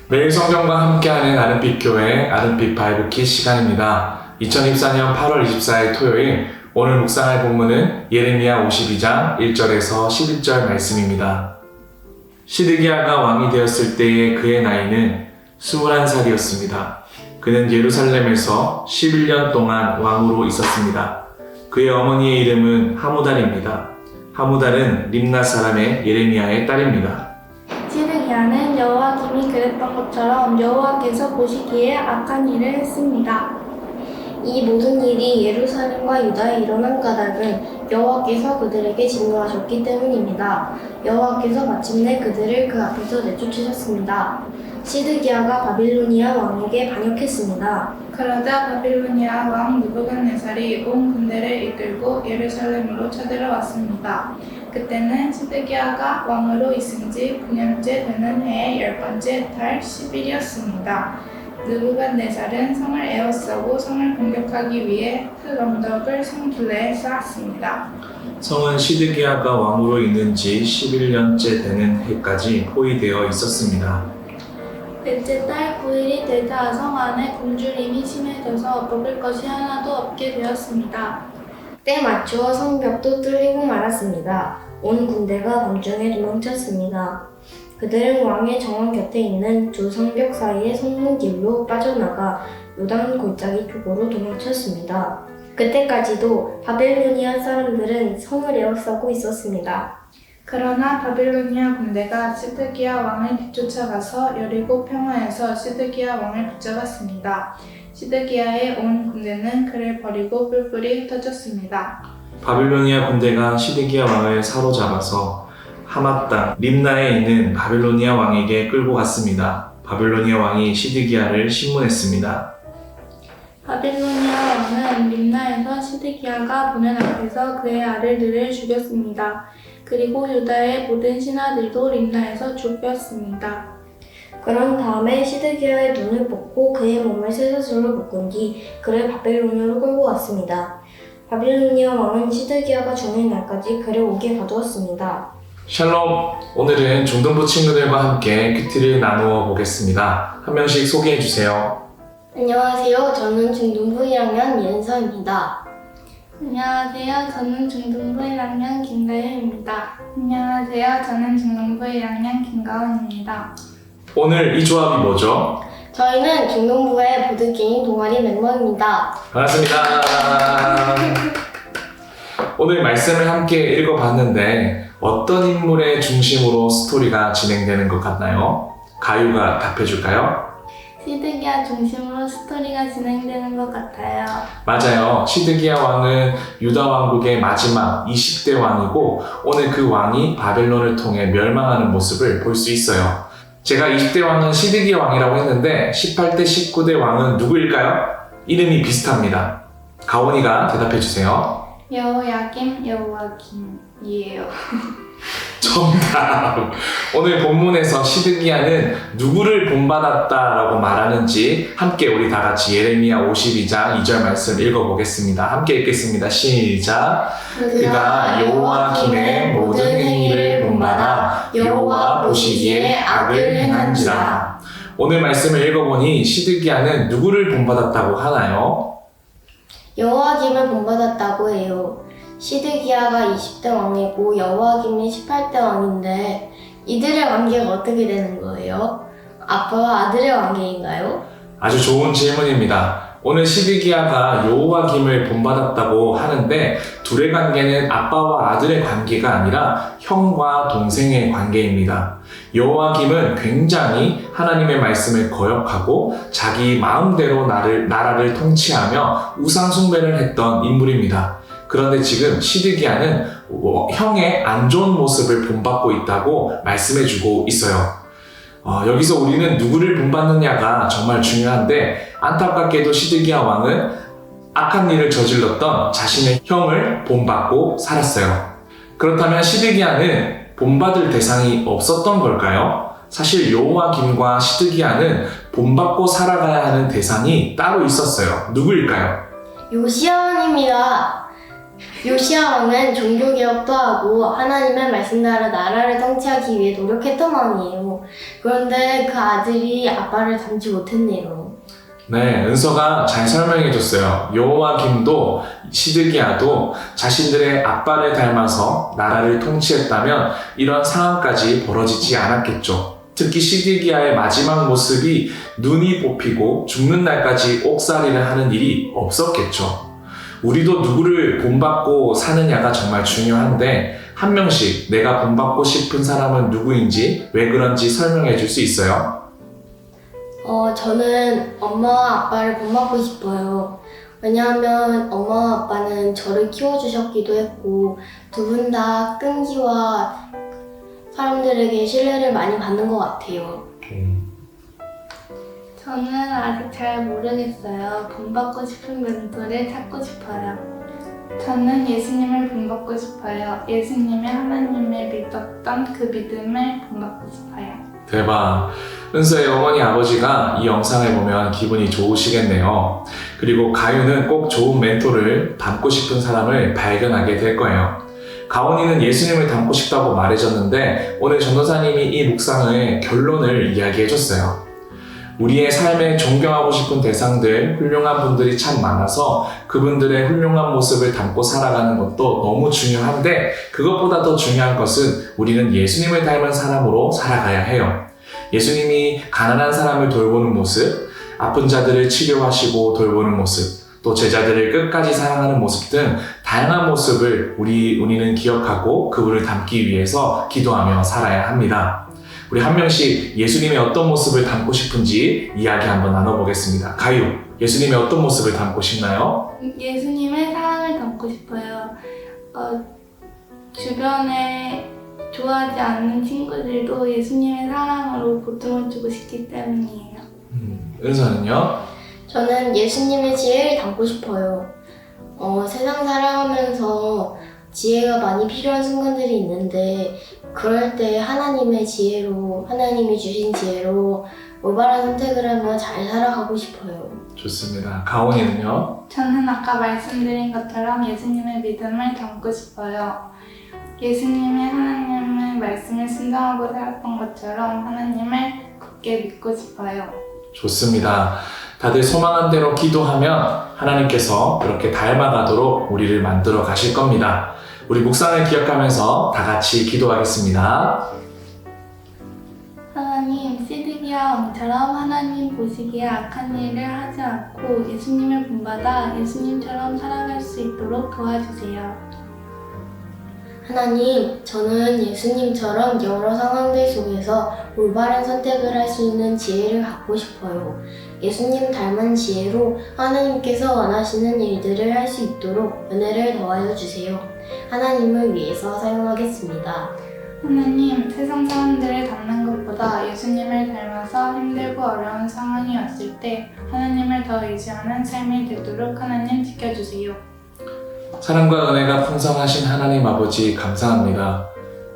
매일 성경과 함께하는 아름빛 교회 아름빛 바이블 키 시간입니다. 2024년 8월 24일 토요일, 오늘 묵상할 본문은 예레미야 52장 1절에서 11절 말씀입니다. 시드기야가 왕이 되었을 때의 그의 나이는 21살이었습니다. 그는 예루살렘에서 11년 동안 왕으로 있었습니다. 그의 어머니의 이름은 하무달입니다. 하무달은 림나 사람의 예레미야의 딸입니다. 시드기야는 여호와김이 그랬던 것처럼 여호와께서 보시기에 악한 일을 했습니다. 이 모든 일이 예루살렘과 유다에 일어난 까닭은 여호와께서 그들에게 진노하셨기 때문입니다. 여호와께서 마침내 그들을 그 앞에서 내쫓으셨습니다. 시드기야가 바빌로니아 왕에게 반역했습니다. 그러자 바빌로니아 왕 느부갓네살이 온 군대를 이끌고 예루살렘으로 쳐들어왔습니다. 그때는 시드기야가 왕으로 있은 지 9년째 되는 해의 10번째 달 10일이었습니다. 느부갓네살은 성을 에워싸고 성을 공격하기 위해 흙 언덕을 성 둘레에 쌓았습니다. 성은 시드기야가 왕으로 있는 지 11년째 되는 해까지 포위되어 있었습니다. 넷째 달 9일이 되자 성 안에 굶주림이 심해져서 먹을 것이 하나도 없게 되었습니다. 때 맞추어 성벽도 뚫리고 말았습니다. 온 군대가 밤중에 도망쳤습니다. 그들은 왕의 정원 곁에 있는 두 성벽 사이의 성문길로 빠져나가 요단 골짜기 쪽으로 도망쳤습니다. 그때까지도 바빌로니아 사람들은 성을 에워싸고 있었습니다. 그러나 바빌로니아 군대가 시드기야 왕을 뒤쫓아가서 여리고 평화에서 시드기야 왕을 붙잡았습니다. 시드기야의 온 군대는 그를 버리고 뿔뿔이 흩어졌습니다. 바빌로니아 군대가 시드기야 왕을 사로잡아서 하맛 땅 림나에 있는 바빌로니아 왕에게 끌고 갔습니다. 바빌로니아 왕이 시드기야를 심문했습니다. 바빌로니아 왕은 림나에서 시드기야가 보는 앞에서 그의 아들들을 죽였습니다. 그리고 유다의 모든 신하들도 림나에서 죽였습니다. 그런 다음에 시드기야의 눈을 뽑고 그의 몸을 쇠사슬로 묶은 뒤 그를 바빌로니아로 끌고 왔습니다. 바빌로니아 왕은 시드기야가 죽는 날까지 그를 옥에 가두었습니다. 샬롬! 오늘은 중등부 친구들과 함께 큐티를 나누어 보겠습니다. 한 명씩 소개해 주세요. 안녕하세요. 저는 중등부 1학년 예은서입니다. 안녕하세요. 저는 중등부 1학년 김가윤입니다. 안녕하세요. 저는 중등부 1학년 김가원입니다. 오늘 이 조합이 뭐죠? 저희는 중등부의 보드게임 동아리 멤버입니다. 반갑습니다. 오늘 말씀을 함께 읽어봤는데 어떤 인물의 중심으로 스토리가 진행되는 것 같나요? 가유가 답해줄까요? 시드기야 중심으로 스토리가 진행되는 것 같아요. 맞아요. 시드기야 왕은 유다 왕국의 마지막 20대 왕이고 오늘 그 왕이 바벨론을 통해 멸망하는 모습을 볼 수 있어요. 제가 20대 왕은 시드기야 왕이라고 했는데 18대 19대 왕은 누구일까요? 이름이 비슷합니다. 가온이가 대답해주세요. 여호야김이에요. 정답! 오늘 본문에서 시드기야는 누구를 본받았다라고 말하는지 함께 우리 다 같이 예레미야 52장 2절 말씀 읽어보겠습니다. 함께 읽겠습니다. 시작! 그가 여호와김의 모든 행위를 본받아 여호와 보시기에 악을 행한지라. 오늘 말씀을 읽어보니 시드기야는 누구를 본받았다고 하나요? 여호와김을 본받았다고 해요. 시드기야가 20대 왕이고 여호와김이 18대 왕인데 이들의 관계가 어떻게 되는 거예요? 아빠와 아들의 관계인가요? 아주 좋은 질문입니다. 오늘 시드기야가 여호와김을 본받았다고 하는데 둘의 관계는 아빠와 아들의 관계가 아니라 형과 동생의 관계입니다. 여호와김은 굉장히 하나님의 말씀을 거역하고 자기 마음대로 나라를 통치하며 우상 숭배를 했던 인물입니다. 그런데 지금 시드기야는 형의 안 좋은 모습을 본받고 있다고 말씀해주고 있어요. 여기서 우리는 누구를 본받느냐가 정말 중요한데 안타깝게도 시드기야 왕은 악한 일을 저질렀던 자신의 형을 본받고 살았어요. 그렇다면 시드기야는 본받을 대상이 없었던 걸까요? 사실 여호와김과 시드기야는 본받고 살아가야 하는 대상이 따로 있었어요. 누구일까요? 요시야왕입니다. 요시야 왕은 종교개혁도 하고 하나님의 말씀 따라 나라를 통치하기 위해 노력했던 왕이에요. 그런데 그 아들이 아빠를 닮지 못했네요. 네, 은서가 잘 설명해줬어요. 여호와김도 시드기야도 자신들의 아빠를 닮아서 나라를 통치했다면 이런 상황까지 벌어지지 않았겠죠. 특히 시드기야의 마지막 모습이 눈이 뽑히고 죽는 날까지 옥살이를 하는 일이 없었겠죠. 우리도 누구를 본받고 사느냐가 정말 중요한데 한 명씩 내가 본받고 싶은 사람은 누구인지 왜 그런지 설명해 줄 수 있어요? 저는 엄마와 아빠를 본받고 싶어요. 왜냐하면 엄마와 아빠는 저를 키워주셨기도 했고 두 분 다 끈기와 사람들에게 신뢰를 많이 받는 것 같아요. 저는 아직 잘 모르겠어요. 본받고 싶은 멘토를 찾고 싶어요. 저는 예수님을 본받고 싶어요. 예수님의 하나님을 믿었던 그 믿음을 본받고 싶어요. 대박. 은서의 어머니 아버지가 이 영상을 보면 기분이 좋으시겠네요. 그리고 가유는 꼭 좋은 멘토를 닮고 싶은 사람을 발견하게 될 거예요. 가온이는 예수님을 닮고 싶다고 말해줬는데 오늘 전도사님이 이 묵상의 결론을 이야기해줬어요. 우리의 삶에 존경하고 싶은 대상들, 훌륭한 분들이 참 많아서 그분들의 훌륭한 모습을 담고 살아가는 것도 너무 중요한데 그것보다 더 중요한 것은 우리는 예수님을 닮은 사람으로 살아가야 해요. 예수님이 가난한 사람을 돌보는 모습, 아픈 자들을 치료하시고 돌보는 모습, 또 제자들을 끝까지 사랑하는 모습 등 다양한 모습을 우리는 기억하고 그분을 닮기 위해서 기도하며 살아야 합니다. 우리 한 명씩 예수님의 어떤 모습을 담고 싶은지 이야기 한번 나눠보겠습니다. 가유, 예수님의 어떤 모습을 담고 싶나요? 예수님의 사랑을 담고 싶어요. 주변에 좋아하지 않는 친구들도 예수님의 사랑으로 고통을 주고 싶기 때문이에요. 은서는요? 저는 예수님의 지혜를 담고 싶어요. 세상 살아가면서 지혜가 많이 필요한 순간들이 있는데 그럴 때 하나님의 지혜로, 하나님이 주신 지혜로 올바른 선택을 하며 잘 살아가고 싶어요. 좋습니다. 가온이는요? 저는 아까 말씀드린 것처럼 예수님의 믿음을 담고 싶어요. 예수님의 하나님의 말씀을 순종하고 살았던 것처럼 하나님을 굳게 믿고 싶어요. 좋습니다. 다들 소망한 대로 기도하면 하나님께서 그렇게 닮아가도록 우리를 만들어 가실 겁니다. 우리 묵상을 기억하면서 다 같이 기도하겠습니다. 하나님, 시드기야 왕처럼 하나님 보시기에 악한 일을 하지 않고 예수님을 본받아 예수님처럼 살아갈 수 있도록 도와주세요. 하나님, 저는 예수님처럼 여러 상황들 속에서 올바른 선택을 할 수 있는 지혜를 갖고 싶어요. 예수님 닮은 지혜로 하나님께서 원하시는 일들을 할 수 있도록 은혜를 더하여 주세요. 하나님을 위해서 사용하겠습니다. 하나님, 세상 사람들을 닮는 것보다 예수님을 닮아서 힘들고 어려운 상황이 왔을 때 하나님을 더 의지하는 삶이 되도록 하나님 지켜주세요. 사랑과 은혜가 풍성하신 하나님 아버지 감사합니다.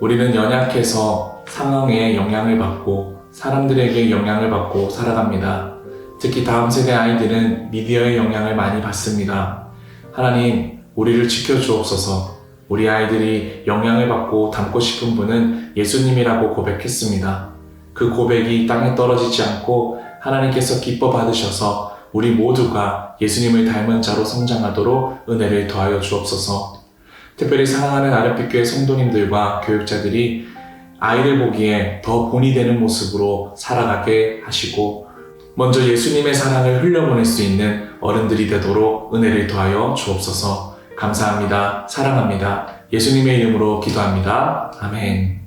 우리는 연약해서 상황에 영향을 받고 사람들에게 영향을 받고 살아갑니다. 특히 다음 세대 아이들은 미디어의 영향을 많이 받습니다. 하나님, 우리를 지켜주옵소서. 우리 아이들이 영향을 받고 닮고 싶은 분은 예수님이라고 고백했습니다. 그 고백이 땅에 떨어지지 않고 하나님께서 기뻐 받으셔서 우리 모두가 예수님을 닮은 자로 성장하도록 은혜를 더하여 주옵소서. 특별히 사랑하는 아랫빛교회 성도님들과 교육자들이 아이를 보기에 더 본이 되는 모습으로 살아가게 하시고 먼저 예수님의 사랑을 흘려보낼 수 있는 어른들이 되도록 은혜를 더하여 주옵소서. 감사합니다. 사랑합니다. 예수님의 이름으로 기도합니다. 아멘.